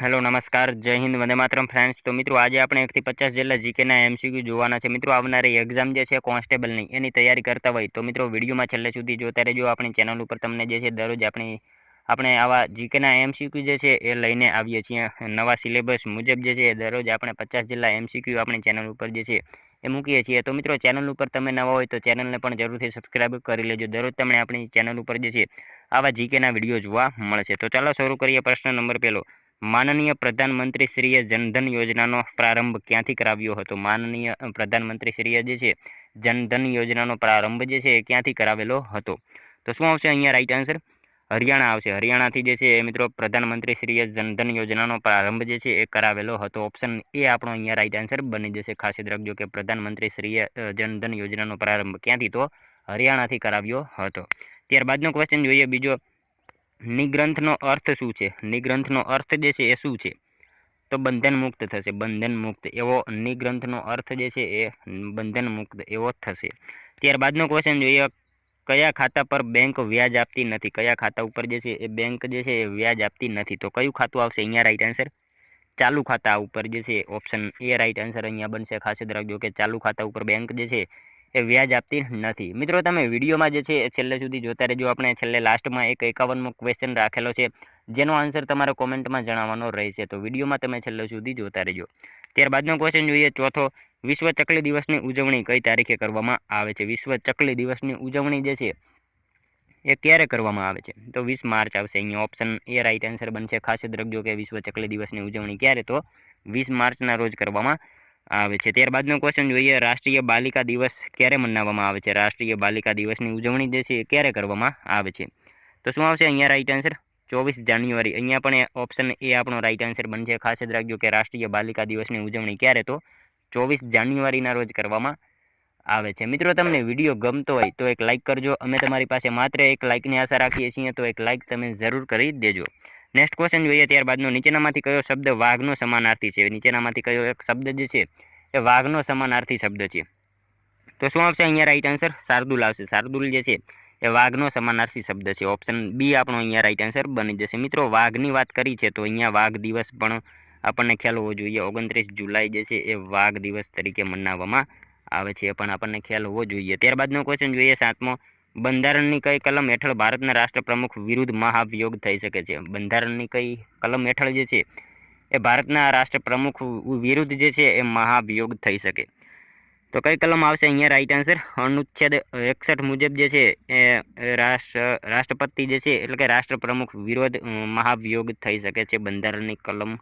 Hello નમસ્કાર જય Hind Vande Mataram friends. તો મિત્રો આજે આપણે 1 થી 50 જેટલા જીકેના એમસીક્યુ જોવાના છે। મિત્રો આવનારી એક્ઝામ જે છે કોન્સ્ટેબલની એની તૈયારી કરતા હોય તો મિત્રો વિડીયોમાં છેલ્લે સુધી જોતા રહેજો। આપણી ચેનલ ઉપર તમને જે છે દરરોજ આપણે આવા જીકેના એમસીક્યુ જે છે એ લઈને આવીએ છીએ। નવા સિલેબસ મુજબ જે છે દરરોજ આપણે 50 જેટલા એમસીક્યુ આપણી ચેનલ ઉપર જે છે એ મૂકીએ છીએ। તો મિત્રો ચેનલ ઉપર તમે નવા હોય તો ચેનલને પણ જરૂરથી સબસ્ક્રાઇબ કરી લેજો। દરરોજ તમને આપણી ચેનલ ઉપર જે છે આવા જીકેના વિડીયો જોવા મળશે। તો ચાલો શરૂ કરીએ। પ્રશ્ન નંબર પહેલો, માનનીય પ્રધાનમંત્રીશ્રીએ જનધન યોજનાનો પ્રારંભ ક્યાંથી કરાવ્યો હતો? માનનીય પ્રધાનમંત્રીશ્રીએ જે છે જનધન યોજનાનો પ્રારંભ જે છે એ ક્યાંથી કરાવેલો હતો? તો શું આવશે અહીંયા રાઈટ આન્સર? હરિયાણા આવશે। હરિયાણાથી જે છે એ મિત્રો પ્રધાનમંત્રીશ્રીએ જનધન યોજનાનો પ્રારંભ જે છે એ કરાવેલો હતો। ઓપ્શન એ આપણો અહીંયા રાઈટ આન્સર બની જશે। ખાસ યાદ રાખજો કે પ્રધાનમંત્રીશ્રીએ જનધન યોજનાનો પ્રારંભ ક્યાંથી? તો હરિયાણાથી કરાવ્યો હતો। ત્યારબાદનો ક્વેશ્ચન જોઈએ બીજો, નિગ્રંથનો અર્થ શું છે? નિગ્રંથનો અર્થ જે છે એ શું છે? તો બંધન મુક્ત થશે। બંધન મુક્ત એવો નિગ્રંથનો અર્થ જે છે એ બંધન મુક્ત એવો થશે। ત્યારબાદનો ક્વેશ્ચન જોઈએ, કયા ખાતા પર બેંક વ્યાજ આપતી નથી? કયા ખાતા ઉપર જે છે એ બેંક જે છે એ વ્યાજ આપતી નથી? તો કયું ખાતું આવશે અહીંયા રાઈટ આન્સર? ચાલુ ખાતા ઉપર જે છે ઓપ્શન એ રાઈટ આન્સર અહીંયા બનશે। ખાસ યાદ રાખજો કે ચાલુ ખાતા ઉપર બેંક જે છે એ વ્યાજ આપતી નથી। મિત્રો તમે વિડીયોમાં જે છે એ છેલ્લે સુધી જોતા રહેજો। આપણે છેલ્લે લાસ્ટમાં એક 51મો ક્વેશ્ચન રાખેલો છે જેનો આન્સર તમારે કોમેન્ટમાં જણાવવાનો રહેશે। તો વિડીયોમાં તમે છેલ્લે સુધી જોતા રહેજો। ત્યારબાદનો ક્વેશ્ચન જોઈએ ચોથો, વિશ્વ ચકલી દિવસની ઉજવણી કઈ તારીખે કરવામાં આવે છે? વિશ્વ ચકલી દિવસની ઉજવણી જે છે એ ક્યારે કરવામાં આવે છે? તો 20 માર્ચ આવશે અહીંયા। ઓપ્શન એ રાઈટ આન્સર બનશે। ખાસ યાદ રાખજો કે વિશ્વ ચકલી દિવસની ઉજવણી ક્યારે? તો 20 માર્ચના રોજ કરવામાં આવે છે। ત્યારબાદનો ક્વેશ્ચન જોઈએ, રાષ્ટ્રીય બાલિકા દિવસ ક્યારે મનાવવામાં આવે છે? રાષ્ટ્રીય બાલિકા દિવસની ઉજવણી જે છે એ ક્યારે કરવામાં આવે છે? તો શું આવશે અહીંયા રાઈટ આન્સર? 24 જાન્યુઆરી। અહીંયા પણ ઓપ્શન એ આપણો રાઈટ આન્સર બનશે। ખાસ યાદ રાખજો કે રાષ્ટ્રીય બાલિકા દિવસની ઉજવણી ક્યારે? તો 24 જાન્યુઆરીના રોજ કરવામાં આવે છે। મિત્રો તમને વિડીયો ગમતો હોય તો એક લાઇક કરજો। અમે તમારી પાસે માત્ર એક લાઇકની આશા રાખીએ છીએ, તો એક લાઇક તમે જરૂર કરી દેજો। નેક્સ્ટ ક્વેશ્ચન જોઈએ ત્યારબાદનો, નીચેનામાંથી કયો શબ્દ વાઘનો સમાનાર્થી છે? નીચેનામાંથી કયો એક શબ્દ જે છે એ વાઘનો સમાનાર્થી શબ્દ છે? તો શું આવશે અહીંયા રાઈટ આન્સર? શાર્દુલ આવશે। શાર્દુલ જે છે એ વાઘનો સમાનાર્થી શબ્દ છે। ઓપ્શન બી આપણો અહીંયા રાઈટ આન્સર બની જશે। મિત્રો વાઘની વાત કરી છે તો અહીંયા વાઘ દિવસ પણ આપણને ખ્યાલ હોવો જોઈએ। 29 જુલાઈ જે છે એ વાઘ દિવસ તરીકે મનાવવામાં આવે છે, એ પણ આપણને ખ્યાલ હોવો જોઈએ। ત્યારબાદનો ક્વેશ્ચન જોઈએ સાતમો, બંધારણની કઈ કલમ હેઠળ ભારતના રાષ્ટ્રપ્રમુખ વિરુદ્ધ મહાભિયોગ થઈ શકે છે? બંધારણની કઈ કલમ હેઠળ જે છે એ ભારતના રાષ્ટ્રપ્રમુખ વિરુદ્ધ જે છે એ મહાભિયોગ થઈ શકે? તો કઈ કલમ આવશે અહીંયા રાઈટ આન્સર? અનુચ્છેદ 61 મુજબ જે છે એ રાષ્ટ્રપતિ જે છે એટલે કે રાષ્ટ્રપ્રમુખ વિરોધ મહાભિયોગ થઈ શકે છે। બંધારણની કલમ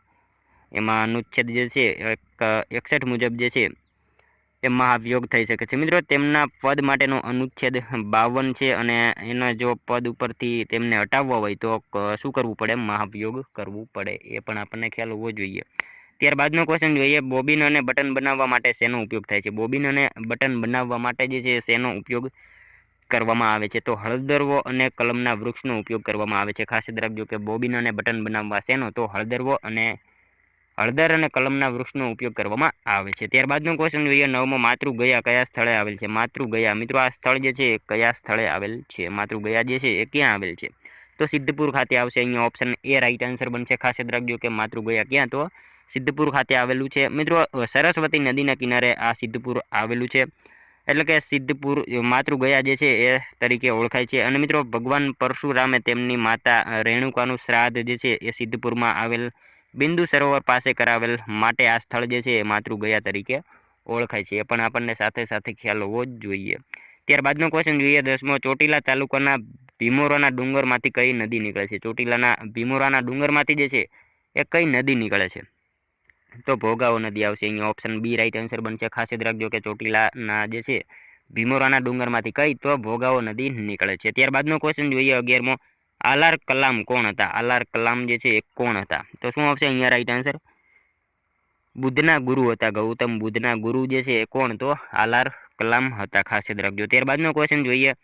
એમાં અનુચ્છેદ જે છે 61 મુજબ જે છે એ મહાભિયોગ થઈ શકે છે। મિત્રો તેમના પદ માટેનો અનુચ્છેદ 52 છે અને એના જો પદ ઉપરથી તેમને હટાવવા હોય તો શું કરવું પડે? મહાભિયોગ કરવું પડે, એ પણ આપણને ખ્યાલ હોવો જોઈએ। ત્યારબાદનો ક્વેશ્ચન જોઈએ, બોબિન અને બટન બનાવવા માટે શેનો ઉપયોગ થાય છે? બોબિન અને બટન બનાવવા માટે જે છે શેનો ઉપયોગ કરવામાં આવે છે? તો હળદરવો અને કલમના વૃક્ષનો ઉપયોગ કરવામાં આવે છે। ખાસ યાદ રાખજો કે બોબિન અને બટન બનાવવા શેનો? તો હળદર અને કલમના વૃક્ષનો ઉપયોગ કરવામાં આવે છે। ત્યારબાદનો ક્વેશ્ચન જોઈએ નવમો, માતૃગયા કયા સ્થળે આવેલ છે? માતૃગયા મિત્રો આ સ્થળ જે છે કયા સ્થળે આવેલ છે? માતૃગયા જે છે એ ક્યાં આવેલ છે? તો સિદ્ધપુર ખાતે આવશે। અહીંયા ઓપ્શન એ રાઈટ આન્સર બનશે। ખાસ યાદ રાખજો કે માતૃગયા ક્યાં? તો સિદ્ધપુર ખાતે આવેલું છે। મિત્રો સરસ્વતી નદીના કિનારે આ સિદ્ધપુર આવેલું છે, એટલે કે સિદ્ધપુર માતૃગયા જે છે એ તરીકે ઓળખાય છે। અને મિત્રો ભગવાન પરશુરામે તેમની માતા રેણુકાનું શ્રાદ્ધ જે છે એ સિદ્ધપુરમાં આવેલ બિંદુ સરોવર પાસે કરાવેલ માટે આ સ્થળ જે છે એ માતૃગયા તરીકે ઓળખાય છે, એ પણ આપણને સાથે સાથે ખ્યાલ હોવો જ જોઈએ। ત્યારબાદનો ક્વેશ્ચન જોઈએ 10મો, ચોટીલા તાલુકાના ભીમોરાના ડુંગરમાંથી કઈ નદી નીકળે છે? ચોટીલાના ભીમોરાના ડુંગરમાંથી જે છે એ કઈ નદી નીકળે છે? તો ભોગાવો નદી આવશે। અહીંયા ઓપ્શન બી રાઈટ આન્સર બનશે। ખાસ યાદ રાખજો કે ચોટીલાના જે છે ભીમોરાના ડુંગરમાંથી કઈ? તો ભોગાવો નદી નીકળે છે। ત્યારબાદનો ક્વેશ્ચન જોઈએ 11મો, આલાર કલામ કોણ હતા? આલાર કલામ જે છે એ કોણ હતા? તો શું આવશે અહીંયા રાઈટ આન્સર? બુદ્ધના ગુરુ હતા। ગૌતમ બુદ્ધના ગુરુ જે છે એ કોણ? તો આલાર કલામ હતા। ખાસ યાદ રાખજો। ત્યારબાદનો ક્વેશ્ચન જોઈએ,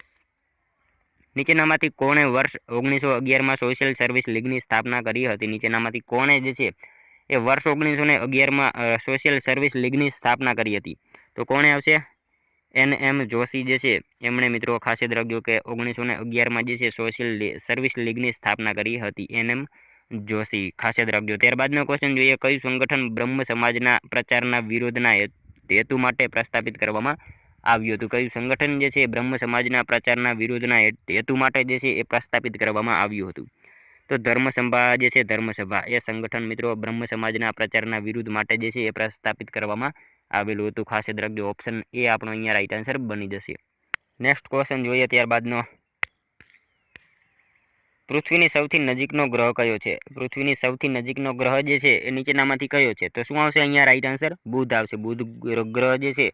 નીચેનામાંથી કોણે વર્ષ 1911માં સોશિયલ સર્વિસ લીગની સ્થાપના કરી હતી? નીચેનામાંથી કોણે જે છે એ વર્ષ 1911માં સોશિયલ સર્વિસ લીગની સ્થાપના કરી હતી? તો કોણે આવશે? NM જોશી જે છે એમણે મિત્રો ખાસ યાદ રાખજો કે 1911માં જે છે સોશિયલ સર્વિસ લીગની સ્થાપના કરી હતી। NM જોશી, ખાસ યાદ રાખજો। ત્યારબાદનો ક્વેશ્ચન જોઈએ, કયું સંગઠન બ્રહ્મ સમાજના પ્રચારના વિરોધના હેતુ માટે પ્રસ્થાપિત કરવામાં આવ્યું હતું? કયું સંગઠન જે છે બ્રહ્મ સમાજના પ્રચારના વિરોધના હેતુ માટે જે છે એ પ્રસ્થાપિત કરવામાં આવ્યું હતું? તો ધર્મસભા જે છે, ધર્મસભા એ સંગઠન મિત્રો બ્રહ્મ સમાજના પ્રચારના વિરુદ્ધ માટે જે છે એ પ્રસ્થાપિત કરવામાં આવેલું હતું। ખાસ યાદ રાખજો, ઓપ્શન એ આપણો અહીંયા રાઈટ આન્સર બની જશે। નેક્સ્ટ ક્વેશ્ચન જોઈએ ત્યારબાદનો, પૃથ્વીની સૌથી નજીકનો ગ્રહ કયો છે? પૃથ્વીની સૌથી નજીકનો ગ્રહ જે છે એ નીચેનામાંથી કયો છે? તો શું આવશે અહીંયા રાઈટ આન્સર? બુધ આવશે। બુધ ગ્રહ જે છે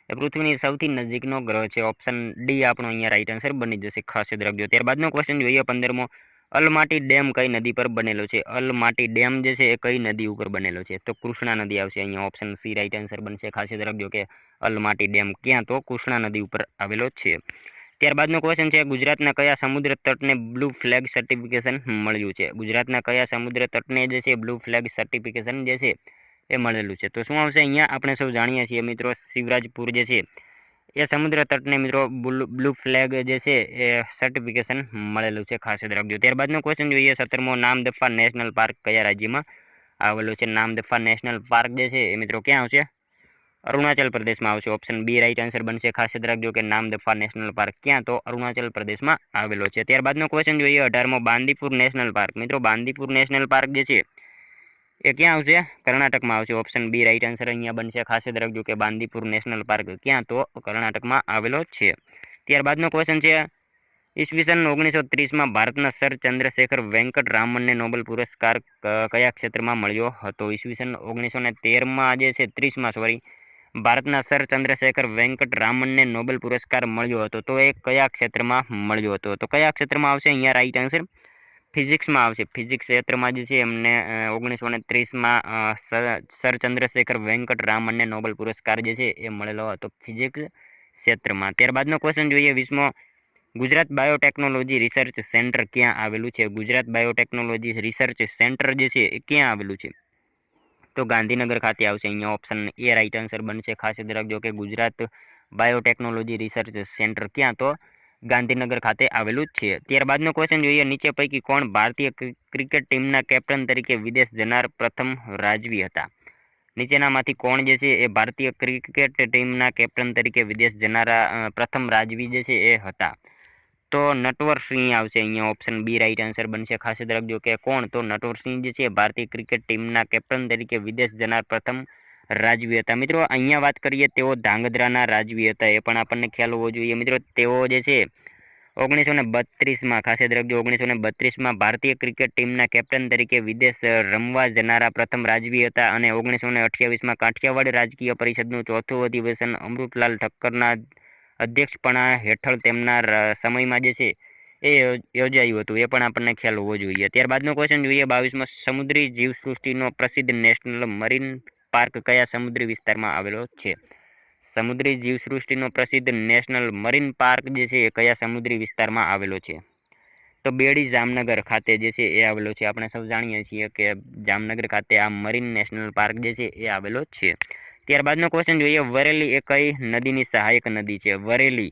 એ પૃથ્વીની સૌથી નજીકનો ગ્રહ છે। ઓપ્શન ડી આપણો અહીંયા રાઈટ આન્સર બની જશે। ખાસ યાદ રાખજો। ત્યારબાદનો ક્વેશ્ચન જોઈએ 15મો, અલમાટી ડેમ કઈ નદી પર બનેલો છે? અલમાટી ડેમ જે છે એ કઈ નદી ઉપર બનેલો છે? તો કૃષ્ણા નદી આવશે અહીંયા। ઓપ્શન સી રાઈટ આન્સર બનશે। ખાસ યાદ રાખજો કે અલમાટી ડેમ ક્યાં? તો કૃષ્ણા નદી ઉપર આવેલો છે। ત્યારબાદનો ક્વેશ્ચન છે, ગુજરાતના કયા સમુદ્ર તટને બ્લુ ફ્લેગ સર્ટિફિકેશન મળ્યું છે? ગુજરાતના કયા સમુદ્ર તટને જે છે બ્લુ ફ્લેગ સર્ટિફિકેશન જે છે એ મળેલું છે? તો શું આવશે અહીંયા? આપણે સૌ જાણીએ છીએ મિત્રો, શિવરાજપુર જે છે એ સમુદ્ર તટને મિત્રો બ્લુ ફ્લેગ જે છે એ સર્ટિફિકેશન મળેલું છે। ખાસ યાદ રાખજો। ત્યારબાદનો ક્વેશ્ચન જોઈએ 17મો, નામદફા નેશનલ પાર્ક કયા રાજ્યમાં આવેલું છે? નામદફા નેશનલ પાર્ક જે છે એ મિત્રો ક્યાં આવશે? અરુણાચલ પ્રદેશમાં આવશે। ઓપ્શન બી રાઈટ આન્સર બનશે। ખાસ યાદ રાખજો કે નામદફા નેશનલ પાર્ક ક્યાં? તો અરુણાચલ પ્રદેશમાં આવેલો છે। ત્યારબાદનો ક્વેશ્ચન જોઈએ 18મો, બાંદીપુર નેશનલ પાર્ક મિત્રો બાંદીપુર નેશનલ પાર્ક જે છે એ ક્યાં આવશે? કર્ણાટકમાં આવશે। ઓપ્શન બી રાઈટ આન્સર અહીંયા બનશે। ખાસ યાદ રાખજો કે બાંદીપુર નેશનલ પાર્ક ક્યાં? તો કર્ણાટકમાં આવેલો છે। ત્યારબાદનો ક્વેશ્ચન છે, ઈસવીસન 1930માં ભારતના સર ચંદ્રશેખર વેંકટ રામનને નોબેલ પુરસ્કાર કયા ક્ષેત્રમાં મળ્યો હતો? ઈસવીસન 1913માં જે છે 30માં સોરી, ભારતના સર ચંદ્રશેખર વેંકટ રામનને નોબેલ પુરસ્કાર મળ્યો હતો, તો એ કયા ક્ષેત્રમાં મળ્યો હતો? તો કયા ક્ષેત્રમાં આવશે અહીંયા રાઈટ આન્સર? ફિઝિક્સમાં આવશે। ફિઝિક્સ ક્ષેત્રમાં જે છે એમને 1930માં સર ચંદ્રશેખર વેંકટ રામનને નોબેલ પુરસ્કાર જે છે એ મળેલો હતો ફિઝિક્સ ક્ષેત્રમાં। ત્યારબાદનો ક્વેશ્ચન જોઈએ 20મો, ગુજરાત બાયોટેકનોલોજી રિસર્ચ સેન્ટર ક્યાં આવેલું છે? ગુજરાત બાયોટેકનોલોજી રિસર્ચ સેન્ટર જે છે એ ક્યાં આવેલું છે? તો ગાંધીનગર ખાતે આવશે અહીંયા। ઓપ્શન એ રાઈટ આન્સર બનશે। ખાસ યાદ રાખજો કે ગુજરાત બાયોટેકનોલોજી રિસર્ચ સેન્ટર ક્યાં? તો ગાંધીનગર ખાતે આવેલું જ છે। ત્યારબાદનો ક્વેશ્ચન જોઈએ, નીચે પૈકી કોણ ભારતીય ક્રિકેટ ટીમના કેપ્ટન તરીકે વિદેશ જનાર પ્રથમ રાજવી હતા? નીચેનામાંથી કોણ જે છે એ ભારતીય ક્રિકેટ ટીમના કેપ્ટન તરીકે વિદેશ જનારા પ્રથમ રાજવી જે છે એ હતા? તો નટવરસિંહ આવશે અહીંયા। ઓપ્શન બી રાઈટ આન્સર બનશે। ખાસ યાદ રાખજો કે કોણ? તો નટવરસિંહ જે છે ભારતીય ક્રિકેટ ટીમના કેપ્ટન તરીકે વિદેશ જનાર પ્રથમ રાજવી હતા। મિત્રો અહીંયા વાત કરીએ, તેઓ ધાંગધ્રાના રાજવી હતા, એ પણ આપણને ખ્યાલ હોવો જોઈએ મિત્રો। તેઓ જે છે 1932માં, ખાસ યાદ રાખજો 1932માં ભારતીય ક્રિકેટ ટીમના કેપ્ટન તરીકે વિદેશ રમવા જનારા પ્રથમ રાજવી હતા અને 1928માં કાઠિયાવાડ રાજકીય પરિષદનું ચોથું અધિવેશન અમૃતલાલ ઠક્કરના અધ્યક્ષપણા હેઠળ તેમના સમયમાં જે છે એ યોજાયું હતું, એ પણ આપણને ખ્યાલ હોવો જોઈએ। ત્યારબાદનો ક્વેશ્ચન જોઈએ 22માં, સમુદ્રી જીવસૃષ્ટિનો પ્રસિદ્ધ નેશનલ મરીન પાર્ક કયા સમુદ્રી વિસ્તારમાં આવેલો છે? સમુદ્રી જીવસૃષ્ટિનો પ્રસિદ્ધ નેશનલ મરીન પાર્ક જે છે એ કયા સમુદ્રી વિસ્તારમાં આવેલો છે? તો બેડી જામનગર ખાતે જે છે એ આવેલો છે। આપણે સૌ જાણીએ છીએ કે જામનગર ખાતે આ મરીન નેશનલ પાર્ક જે છે એ આવેલો છે। ત્યારબાદનો ક્વેશ્ચન જોઈએ, વરેલી એ કઈ નદીની સહાયક નદી છે? વરેલી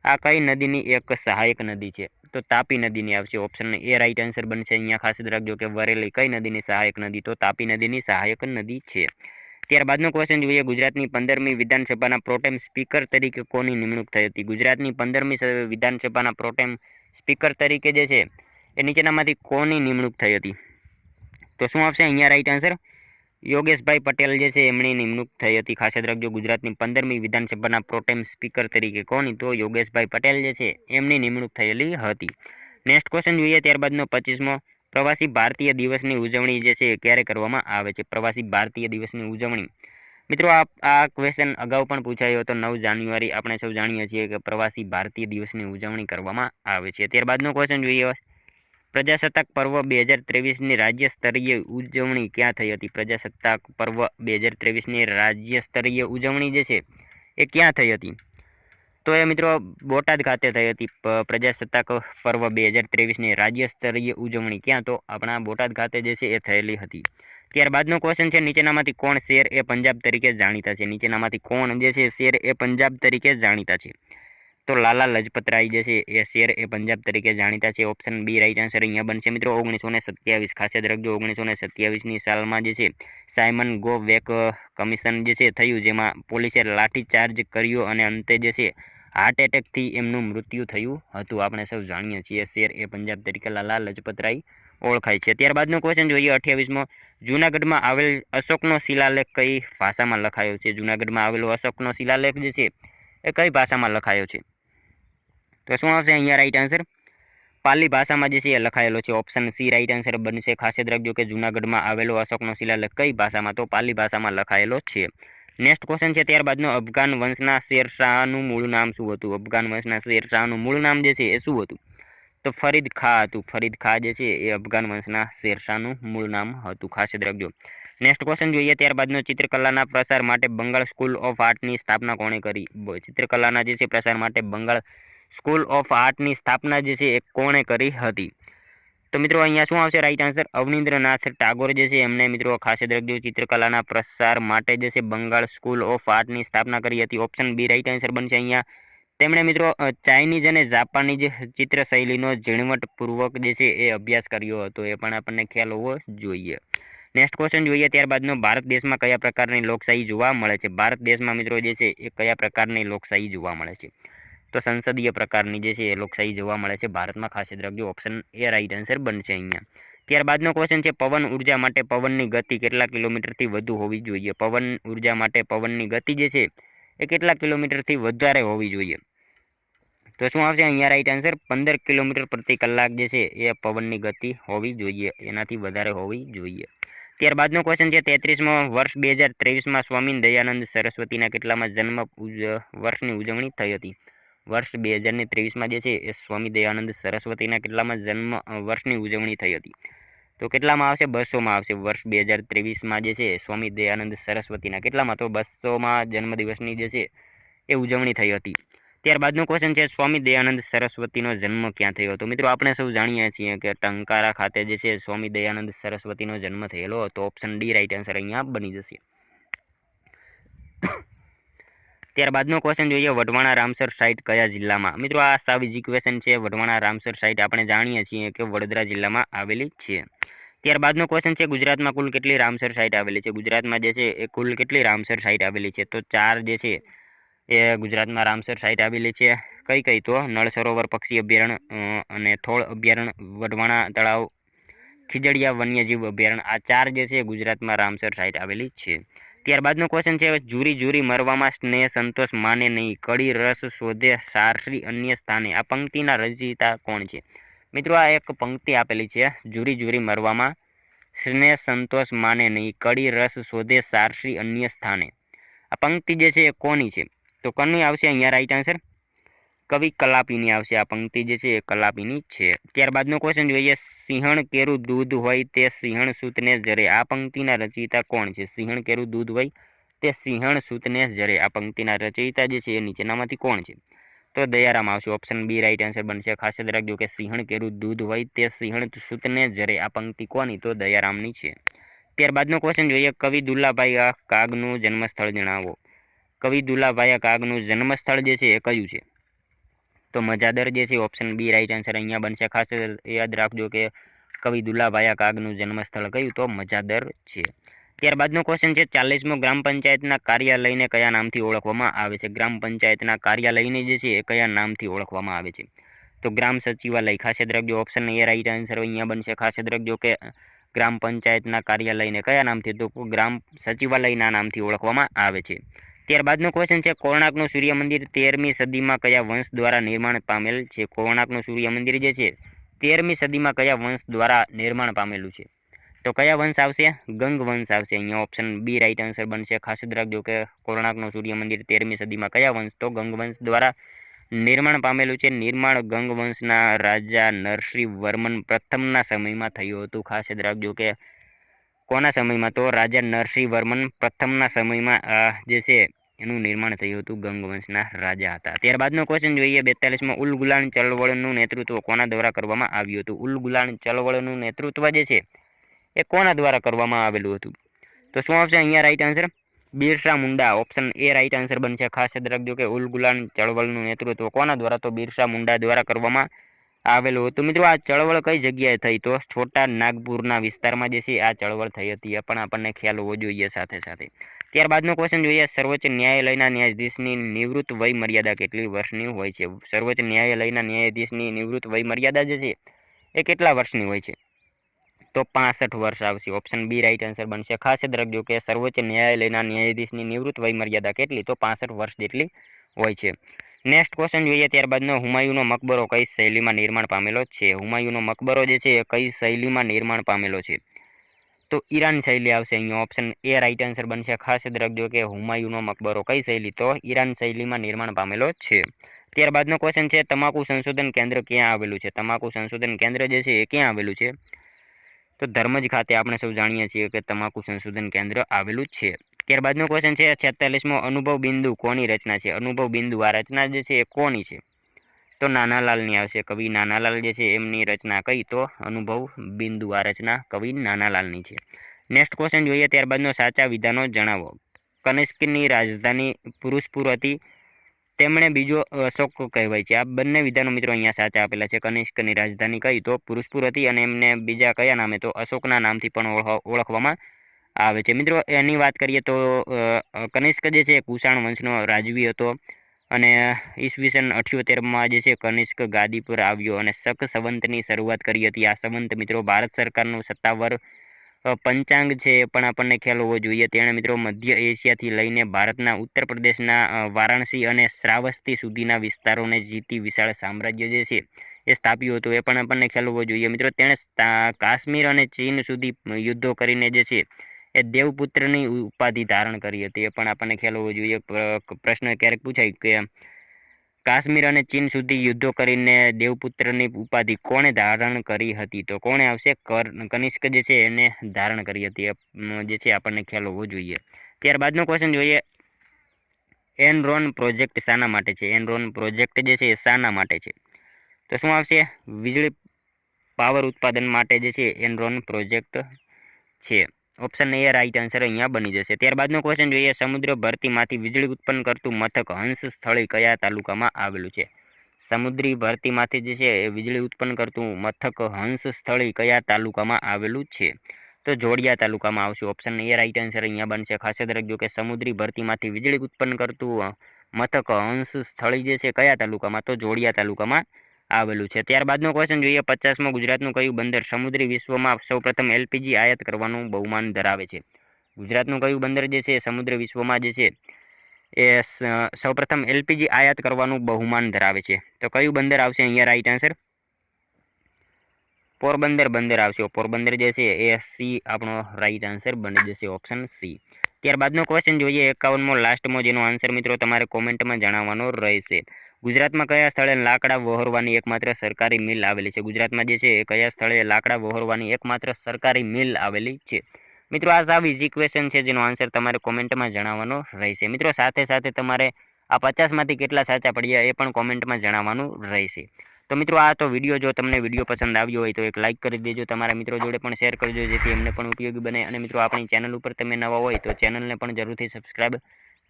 આ કઈ નદીની એક સહાયક નદી છે? તો તાપી નદીની આવશે। ઓપ્શન એ રાઈટ આન્સર બનશે અહીંયા। ખાસ યાદ રાખજો કે વરેલી કઈ નદીની સહાયક નદી? તો તાપી નદીની સહાયક નદી છે। ત્યારબાદનો ક્વેશ્ચન જોઈએ, ગુજરાતની 15મી વિધાનસભાના પ્રોટેમ સ્પીકર તરીકે કોની નિમણૂક થઈ હતી? ગુજરાતની 15મી વિધાનસભાના પ્રોટેમ સ્પીકર તરીકે જે છે એ નીચેનામાંથી કોની નિમણૂક થઈ હતી? તો શું આવશે અહીંયા રાઈટ આન્સર? યોગેશભાઈ પટેલ જે છે એમની નિમણૂક થઈ હતી। ખાસ યાદ રાખજો ગુજરાતની 15મી વિધાનસભાના પ્રોટેમ સ્પીકર તરીકે કોની? તો યોગેશભાઈ પટેલ જે છે એમની નિમણૂક થયેલી હતી। નેક્સ્ટ ક્વેશ્ચન જોઈએ ત્યારબાદનો 25મો, પ્રવાસી ભારતીય દિવસની ઉજવણી જે છે એ ક્યારે કરવામાં આવે છે? પ્રવાસી ભારતીય દિવસની ઉજવણી મિત્રો આ ક્વેશ્ચન અગાઉ પણ પૂછાયો હતો 9 જાન્યુઆરી, આપણે સૌ જાણીએ છીએ કે પ્રવાસી ભારતીય દિવસની ઉજવણી કરવામાં આવે છે। ત્યારબાદનો ક્વેશ્ચન જોઈએ, પ્રજાસત્તાક પર્વ 2023ની રાજ્ય સ્તરીય ઉજવણી ક્યાં થઈ હતી? પ્રજાસત્તાક પર્વ 2023ની રાજ્ય સ્તરીય ઉજવણી જે છે એ ક્યાં થઈ હતી? તો એ મિત્રો બોટાદ ખાતે થઈ હતી પ્રજાસત્તાક પર્વ 2023ની રાજ્ય સ્તરીય ઉજવણી ક્યાં? તો આપણા બોટાદ ખાતે જે છે એ થયેલી હતી। ત્યારબાદનો ક્વેશ્ચન છે, નીચેનામાંથી કોણ શેર એ પંજાબ તરીકે જાણીતા છે? નીચેનામાંથી કોણ જે છે શેર એ પંજાબ તરીકે જાણીતા છે? તો લાલા લજપત રાય જે છે એ શેર એ પંજાબ તરીકે જાણીતા છે. ઓપ્શન બી રાઈટ આન્સર અહીંયા બનશે મિત્રો. 1927 ખાસ યાદ રાખજો 1927ની સાલમાં જે છે સાયમન ગો વેક કમિશન જે છે થયું, જેમાં પોલીસે લાઠીચાર્જ કર્યો અને અંતે જે છે હાર્ટ એટેકથી એમનું મૃત્યુ થયું હતું. આપણે સૌ જાણીએ છીએ શેર એ પંજાબ તરીકે લાલા લજપત રાય ઓળખાય છે. ત્યારબાદનો ક્વેશ્ચન જોઈએ 28મો. જૂનાગઢમાં આવેલ અશોકનો શિલાલેખ કઈ ભાષામાં લખાયો છે? જૂનાગઢમાં આવેલો અશોકનો શિલાલેખ જે છે એ કઈ ભાષામાં લખાયો છે? તો શું આવશે અહીંયા રાઈટ આન્સર? પાલી ભાષામાં જે છે એ લખાયેલો છે. ઓપ્શન સી રાઈટ આન્સર બનશે. ખાસ યાદ રાખજો કે જૂનાગઢમાં આવેલો અશોકનો શિલાલેખ કઈ ભાષામાં? તો પાલી ભાષામાં લખાયેલો છે. નેક્સ્ટ ક્વેશ્ચન છે ત્યારબાદનો, અફઘાન વંશના શેરશાહનું મૂળ નામ શું હતું? અફઘાન વંશના શેરશાહનું મૂળ નામ જે છે એ શું હતું? તો ફરીદ ખાં હતું. ફરીદ ખાં જે છે એ અફઘાન વંશના શેરશાહનું મૂળ નામ હતું. ખાસ યાદ રાખજો. નેક્સ્ટ ક્વેશ્ચન જોઈએ ત્યારબાદનો, ચિત્રકલાના પ્રસાર માટે બંગાળ સ્કૂલ ઓફ આર્ટની સ્થાપના કોણે કરી? ચિત્રકલાના જે છે પ્રસાર માટે બંગાળ સ્કૂલ ઓફ આર્ટની સ્થાપના જે છે એ કોણે કરી હતી? તો મિત્રો અહીંયા શું આવશે રાઈટ આન્સર? અવનીન્દ્રનાથ ટાગોર જે છે એમને મિત્રો ખાસ યાદ રાખજો ચિત્રકલાના પ્રસાર માટે જે છે બંગાળ સ્કૂલ ઓફ આર્ટની સ્થાપના કરી હતી. ઓપ્શન બી રાઈટ આન્સર બનશે અહીંયા. તેમણે મિત્રો ચાઇનીઝ અને જાપાનીઝ ચિત્રશૈલીનો ઝીણવટપૂર્વક જે છે એ અભ્યાસ કર્યો હતો. એ પણ આપણને ખ્યાલ હોવો જોઈએ. નેક્સ્ટ ક્વેશ્ચન જોઈએ ત્યારબાદનો, ભારત દેશમાં કયા પ્રકારની લોકશાહી જોવા મળે છે? ભારત દેશમાં મિત્રો જે છે એ કયા પ્રકારની લોકશાહી જોવા મળે છે? તો સંસદીય પ્રકારની જે છે એ લોકશાહી જોવા મળે છે ભારતમાં. ખાસ યાદ રાખજો ઓપ્શન એ રાઈટ આન્સર બનશે અહીંયા. ત્યારબાદનો ક્વેશ્ચન છે, પવન ઉર્જા માટે પવનની ગતિ કેટલા કિલોમીટરથી વધુ હોવી જોઈએ? પવન ઉર્જા માટે પવનની ગતિ જે છે એ કેટલા કિલોમીટરથી વધારે હોવી જોઈએ? તો શું આવશે અહીંયા રાઈટ આન્સર? 15 કિલોમીટર પ્રતિ કલાક જે છે એ પવનની ગતિ હોવી જોઈએ, એનાથી વધારે હોવી જોઈએ. ત્યારબાદનો ક્વેશ્ચન છે 33મો, વર્ષ 2023માં સ્વામી દયાનંદ સરસ્વતીના કેટલામાં જન્મ વર્ષની ઉજવણી થઈ હતી? વર્ષ 2023માં જે છે એ સ્વામી દયાનંદ સરસ્વતીના કેટલામાં જન્મ વર્ષની ઉજવણી થઈ હતી? તો કેટલામાં આવશે? 200માં આવશે. વર્ષ 2023માં જે છે સ્વામી દયાનંદ સરસ્વતીના કેટલામાં? તો 200માં જન્મદિવસની જે છે એ ઉજવણી થઈ હતી. ત્યારબાદનો ક્વેશ્ચન છે, સ્વામી દયાનંદ સરસ્વતીનો જન્મ ક્યાં થયો હતો? મિત્રો આપણે સૌ જાણીએ છીએ કે ટંકારા ખાતે જે છે સ્વામી દયાનંદ સરસ્વતીનો જન્મ થયેલો હતો. ઓપ્શન ડી રાઈટ આન્સર અહીંયા બની જશે. ત્યારબાદનો ક્વેશ્ચન જોઈએ, વઢવાણા રામસર સાઇટ કયા જિલ્લામાં? મિત્રો આ સાવ ઇઝી ક્વેશ્ચન છે. વઢવાણા રામસર સાઇટ આપણે જાણીએ છીએ કે વડોદરા જિલ્લામાં આવેલી છે. ત્યારબાદનો ક્વેશ્ચન છે, ગુજરાતમાં કુલ કેટલી રામસર સાઇટ આવેલી છે? ગુજરાતમાં જે છે એ કુલ કેટલી રામસર સાઇટ આવેલી છે? તો 4 જે છે એ ગુજરાતમાં રામસર સાઇટ આવેલી છે. કઈ કઈ? તો નળ સરોવર પક્ષી અભયારણ્ય અને થોળ અભયારણ્ય, વઢવાણા તળાવ, ખીજડીયા વન્યજીવ અભયારણ્ય, આ 4 જે છે ગુજરાતમાં રામસર સાઇટ આવેલી છે. ત્યારબાદનો ક્વેશ્ચન છે, જુરી જુરી મરવામાં સ્નેહ સંતોષ માને નહીં, કડી રસ શોધે સારસી અન્ય સ્થાને, આ પંક્તિના રચયિતા કોણ છે? મિત્રો આ એક પંક્તિ આપેલી છે, જુરી જુરી મરવામાં સ્નેહ સંતોષ માને નહીં, કડી રસ શોધે સારસી અન્ય સ્થાને, આ પંક્તિ જે છે એ કોની છે? તો કોની આવશે અહીંયા રાઈટ આન્સર? કવિ કલાપીની આવશે. આ પંક્તિ જે છે એ કલાપીની છે. ત્યારબાદનો ક્વેશ્ચન જોઈએ, સિંહણ કેરું દૂધ હોય તે સિંહણ સૂતને જરે, આ પંક્તિના રચયિતા કોણ છે? સિંહણ કેરું દૂધ હોય તે સિંહણ સૂતને જરે, આ પંક્તિના રચયિતા જે છે એ નીચેનામાંથી કોણ છે? તો દયારામ આવશે. ઓપ્શન બી રાઈટ આન્સર બનશે. ખાસ યાદ રાખજો કે સિંહણ કેરું દૂધ હોય તે સિંહણ સૂતને જરે, આ પંક્તિ કોની? તો દયારામની છે. ત્યારબાદનો ક્વેશ્ચન જોઈએ, કવિ દુલ્લાભાઈ કાગનું જન્મસ્થળ જણાવો. કવિ દુલ્લાભાઈ કાગનું જન્મસ્થળ જે છે એ કયું છે? તો મજાદર જે છે. ઓપ્શન બી રાઈટ આન્સર અહીંયા બનશે. ખાસ યાદ રાખજો કે કવિ દુલ્લાભાઈ કાગનું જન્મસ્થળ કયું? તો મજાદર છે. ત્યારબાદનો ક્વેશ્ચન છે, 40મો, ગ્રામ પંચાયતના કાર્યાલયને કયા નામથી ઓળખવામાં આવે છે? ગ્રામ પંચાયતના કાર્યાલયને જે છે એ કયા નામથી ઓળખવામાં આવે છે? તો ગ્રામ સચિવાલય. ખાસ યાદ રાખજો ઓપ્શન એ રાઈટ આન્સર અહીંયા બનશે. ખાસ યાદ રાખજો કે ગ્રામ પંચાયતના કાર્યાલયને કયા નામથી? તો ગ્રામ સચિવાલયના નામથી ઓળખવામાં આવે છે. ત્યારબાદનો ક્વેશ્ચન છે, કોણાર્કનું સૂર્ય મંદિર 13મી સદીમાં કયા વંશ દ્વારા નિર્માણ પામેલ છે? કોણાર્કનું સૂર્ય મંદિર જે છે 13મી સદીમાં કયા વંશ દ્વારા નિર્માણ પામેલું છે? તો કયા વંશ આવશે? ગંગ વંશ આવશે. અહીંયા ઓપ્શન બી રાઈટ આન્સર બનશે. ખાસ યાદ રાખજો કે કોણાર્કનું સૂર્ય મંદિર 13મી સદીમાં કયા વંશ? તો ગંગ વંશ દ્વારા નિર્માણ પામેલું છે. નિર્માણ ગંગ વંશના રાજા નરસિંહ વર્મન પ્રથમના સમયમાં થયું હતું. ખાસ યાદ રાખજો કે કોના સમયમાં? તો રાજા નરસિંહ વર્મન પ્રથમના સમયમાં જે છે એનું નિર્માણ થયું હતું. ગંગ વંશના રાજા હતા. ત્યારબાદનો ક્વેશ્ચન જોઈએ 42માં, ઉલ ગુલાન ચળવળનું નેતૃત્વ કોના દ્વારા કરવામાં આવ્યું હતું? ઉલ ગુલાન ચળવળનું નેતૃત્વ જે છે એ કોના દ્વારા કરવામાં આવેલું હતું? તો શું આવશે અહીંયા right answer? Birsa Munda option A right answer બનશે. ખાસ યાદ રાખજો કે ઉલ ગુલાન ચળવળનું નેતૃત્વ કોના દ્વારા? તો બિરસા મુંડા દ્વારા કરવામાં આવેલું હતું. મિત્રો આ ચળવળ કઈ જગ્યાએ થઈ? તો છોટા નાગપુરના વિસ્તારમાં જે છે આ ચળવળ થઈ હતી. એ પણ આપણને ખ્યાલ હોવો જોઈએ સાથે સાથે. ત્યારબાદનો ક્વેશ્ચન જોઈએ, સર્વોચ્ચ ન્યાયાલયના ન્યાયાધીશની નિવૃત્ત વય મર્યાદા કેટલી વર્ષની હોય છે? સર્વોચ્ચ ન્યાયાલયના ન્યાયાધીશની નિવૃત્ત વય મર્યાદા જે છે એ કેટલા વર્ષની હોય છે? તો 65 વર્ષ આવશે. ઓપ્શન બી રાઈટ આન્સર બનશે. ખાસ યાદ રાખજો કે સર્વોચ્ચ ન્યાયાલયના ન્યાયાધીશની નિવૃત્ત વય મર્યાદા કેટલી? તો 65 વર્ષ જેટલી હોય છે. નેક્સ્ટ ક્વેશ્ચન જોઈએ ત્યારબાદનો, હુમાયુનો મકબરો કઈ શૈલીમાં નિર્માણ પામેલો છે? હુમાયુનો મકબરો જે છે એ કઈ શૈલીમાં નિર્માણ પામેલો છે? તો ઈરાન શૈલી આવશે અહીંયા. ઓપ્શન એ રાઈટ આન્સર બનશે. ખાસ યાદ રાખજો કે હુમાયુનો મકબરો કઈ શૈલી? તો ઈરાન શૈલીમાં નિર્માણ પામેલો છે. ત્યારબાદનો ક્વેશ્ચન છે, તમાકુ સંશોધન કેન્દ્ર ક્યાં આવેલું છે? તમાકુ સંશોધન કેન્દ્ર જે છે એ ક્યાં આવેલું છે? તો ધર્મજ ખાતે આપણે સૌ જાણીએ છીએ કે તમાકુ સંશોધન કેન્દ્ર આવેલું જ છે. ત્યારબાદનો ક્વેશ્ચન છે, 46મો અનુભવ બિંદુ કોની રચના છે? અનુભવ બિંદુ આ રચના જે છે એ કોની છે? તો નાનાલાલની આવશે. કવિ નાનાલાલ જે છે એમની રચના કઈ? તો અનુભવ બિંદુ આ રચના કવિ નાનાલાલની છે. નેક્સ્ટ ક્વેશ્ચન જોઈએ ત્યારબાદનો, સાચા વિધાનો જણાવો. કનિષ્કની રાજધાની પુરુષપુર હતી, તેમણે બીજો અશોક કહેવાય છે. આ બંને વિધાનો મિત્રો અહીંયા સાચા આપેલા છે. કનિષ્કની રાજધાની કઈ? તો પુરુષપુર હતી અને એમને બીજા કયા નામે? તો અશોકના નામથી પણ ઓળખવામાં આવે છે. મિત્રો એની વાત કરીએ તો કનિષ્ક જે છે કુષાણ વંશનો રાજવી હતો અને ઈસવીસન 78માં જે છે કનિષ્ક ગાદી પર આવ્યો અને શક સંવંતની શરૂઆત કરી હતી. આ સંવંત મિત્રો ભારત સરકારનું સત્તાવાર પંચાંગ છે એ પણ આપણને ખ્યાલ હોવો જોઈએ. તેણે મિત્રો મધ્ય એશિયાથી લઈને ભારતના ઉત્તર પ્રદેશના વારાણસી અને શ્રાવસ્તી સુધીના વિસ્તારોને જીતી વિશાળ સામ્રાજ્ય જે છે એ સ્થાપ્યું હતું. એ પણ આપણને ખ્યાલ હોવો જોઈએ. મિત્રો તેણે કાશ્મીર અને ચીન સુધી યુદ્ધો કરીને જે છે એ દેવપુત્રની ઉપાધિ ધારણ કરી હતી. એ પણ આપણને ખ્યાલ હોવો જોઈએ. પ્રશ્ન ક્યારેક પૂછાય કે કાશ્મીર અને ચીન સુધી યુદ્ધો કરીને દેવપુત્રની ઉપાધિ કોણે ધારણ કરી હતી? તો કોણે આવશે? કનિષ્ક જે છે એને ધારણ કરી હતી. જે છે આપણને ખ્યાલ હોવો જોઈએ. ત્યારબાદનો ક્વેશ્ચન જોઈએ, એનરોન પ્રોજેક્ટ શાના માટે છે? એનરોન પ્રોજેક્ટ જે છે એ શાના માટે છે? તો શું આવશે? વીજળી પાવર ઉત્પાદન માટે જે છે એનરોન પ્રોજેક્ટ છે. ઓપ્શન એ રાઈટ આન્સર અહીંયા બની જશે. ત્યારબાદનો ક્વેશ્ચન જોઈએ, સમુદ્ર ભરતીમાંથી વીજળી ઉત્પન્ન કરતું મથક હંસ સ્થળી કયા તાલુકામાં આવેલું છે? સમુદ્રી ભરતીમાંથી જે છે એ વીજળી ઉત્પન્ન કરતું મથક હંસ સ્થળી કયા તાલુકામાં આવેલું છે? તો જોડિયા તાલુકામાં આવશે. ઓપ્શન એ રાઈટ આન્સર અહીંયા બનશે. ખાસ યાદ રાખજો કે સમુદ્રી ભરતીમાંથી વીજળી ઉત્પન્ન કરતું મથક હંસ સ્થળી જે છે કયા તાલુકામાં? તો જોડિયા તાલુકામાં આવેલું છે. ત્યારબાદનો ક્વેશ્ચન જોઈએ, 50મો ગુજરાતનું કયું બંદર સમુદ્રી વિશ્વમાં સૌપ્રથમ એલપીજી આયાત કરવાનું બહુમાન ધરાવે છે? ગુજરાતનું કયું બંદર જે છે સમુદ્ર વિશ્વમાં જે છે એ સૌપ્રથમ એલપીજી આયાત કરવાનું બહુમાન ધરાવે છે? તો કયું બંદર આવશે અહીંયા રાઈટ આન્સર? પોરબંદર બંદર આવશે. પોરબંદર જે છે એ સી આપણો રાઈટ આન્સર બની જશે. Option C. ત્યારબાદનો ક્વેશ્ચન જોઈએ 51મો લાસ્ટમો, જેનો આન્સર મિત્રો તમારે કોમેન્ટમાં જણાવવાનો રહેશે. ગુજરાતમાં કયા સ્થળે લાકડા વહોરવાની એકમાત્ર સરકારી મિલ આવેલી છે? ગુજરાતમાં જે છે એ કયા સ્થળે લાકડા વહોરવાની એકમાત્ર સરકારી મિલ આવેલી છે? મિત્રો આ સાવ ઇઝી ક્વેશ્ચન છે જેનો આન્સર તમારે કોમેન્ટમાં જણાવવાનો રહેશે. મિત્રો સાથે સાથે તમારે આ 50માંથી કેટલા સાચા પડ્યા એ પણ કોમેન્ટમાં જણાવવાનું રહેશે. તો મિત્રો આ તો વિડીયો, જો તમને વિડીયો પસંદ આવ્યો હોય તો એક લાઇક કરી દેજો. તમારા મિત્રો જોડે પણ શેર કરજો જેથી એમને પણ ઉપયોગી બને. અને મિત્રો આપણી ચેનલ ઉપર તમે નવા હોય તો ચેનલને પણ જરૂરથી સબસ્ક્રાઈબ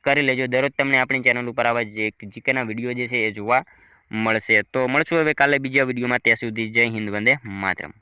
કરી લેજો. દરરોજ તમને આપણી ચેનલ ઉપર આવા જીકેના વિડીયો જે છે એ જોવા મળશે. તો મળશું હવે કાલે બીજા વિડીયોમાં. ત્યાં સુધી જય હિન્દ, વંદે માતરમ.